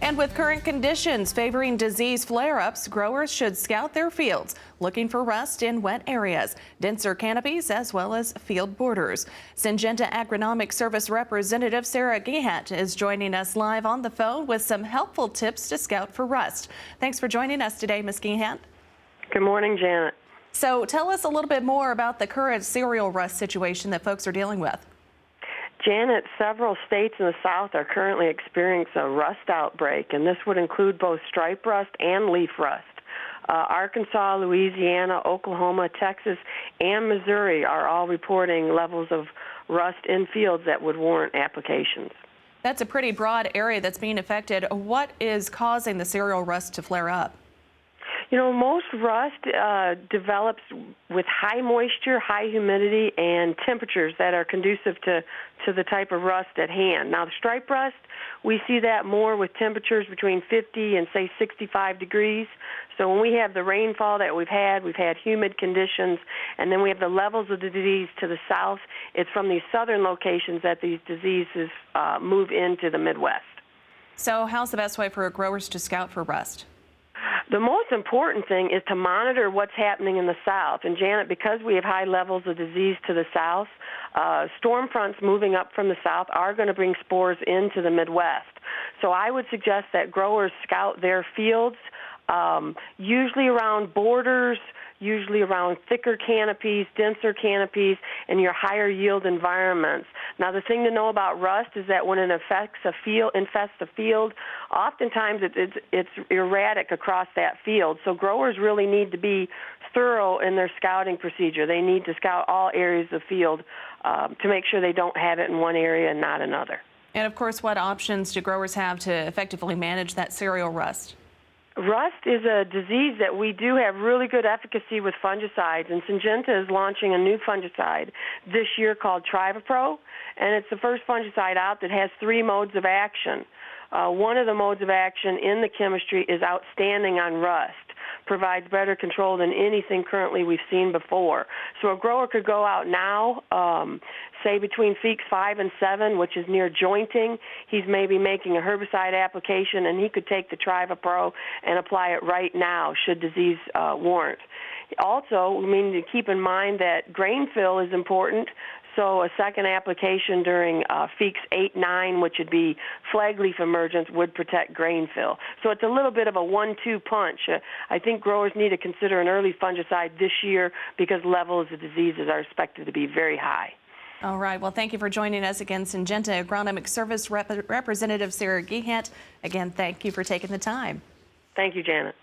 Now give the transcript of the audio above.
And with current conditions favoring disease flare-ups, growers should scout their fields, looking for rust in wet areas, denser canopies, as well as field borders. Syngenta Agronomic Service Representative Sarah Gehant is joining us live on the phone with some helpful tips to scout for rust. Thanks for joining us today, Ms. Gehant. Good morning, Janet. So tell us a little bit more about the current cereal rust situation that folks are dealing with. Janet, several states in the South are currently experiencing a rust outbreak, and this would include both stripe rust and leaf rust. Arkansas, Louisiana, Oklahoma, Texas, and Missouri are all reporting levels of rust in fields that would warrant applications. That's a pretty broad area that's being affected. What is causing the cereal rust to flare up? You know, most rust develops with high moisture, high humidity, and temperatures that are conducive to the type of rust at hand. Now, the stripe rust, we see that more with temperatures between 50 and, say, 65 degrees. So when we have the rainfall that we've had humid conditions, and then we have the levels of the disease to the south. It's from these southern locations that these diseases move into the Midwest. So how's the best way for growers to scout for rust? The most important thing is to monitor what's happening in the south. And Janet, because we have high levels of disease to the south, storm fronts moving up from the south are going to bring spores into the Midwest. So I would suggest that growers scout their fields, usually around borders, usually around thicker canopies, denser canopies, and your higher yield environments. Now, the thing to know about rust is that when it infests a field, oftentimes it's erratic across that field. So growers really need to be thorough in their scouting procedure. They need to scout all areas of the field to make sure they don't have it in one area and not another. And of course, what options do growers have to effectively manage that cereal rust? Rust is a disease that we do have really good efficacy with fungicides, and Syngenta is launching a new fungicide this year called Trivapro, and it's the first fungicide out that has 3 modes of action. One of the modes of action in the chemistry is outstanding on rust, provides better control than anything currently we've seen before. So a grower could go out now, say between weeks 5 and 7, which is near jointing. He's maybe making a herbicide application, and he could take the Trivapro and apply it right now should disease warrant. Also, we need to keep in mind that grain fill is important. So a second application during weeks 8, 9, which would be flag leaf emergence, would protect grain fill. So it's a little bit of a 1-2 punch. I think growers need to consider an early fungicide this year because levels of diseases are expected to be very high. All right. Well, thank you for joining us again, Syngenta Agronomic Service Representative Sarah Gehant. Again, thank you for taking the time. Thank you, Janet.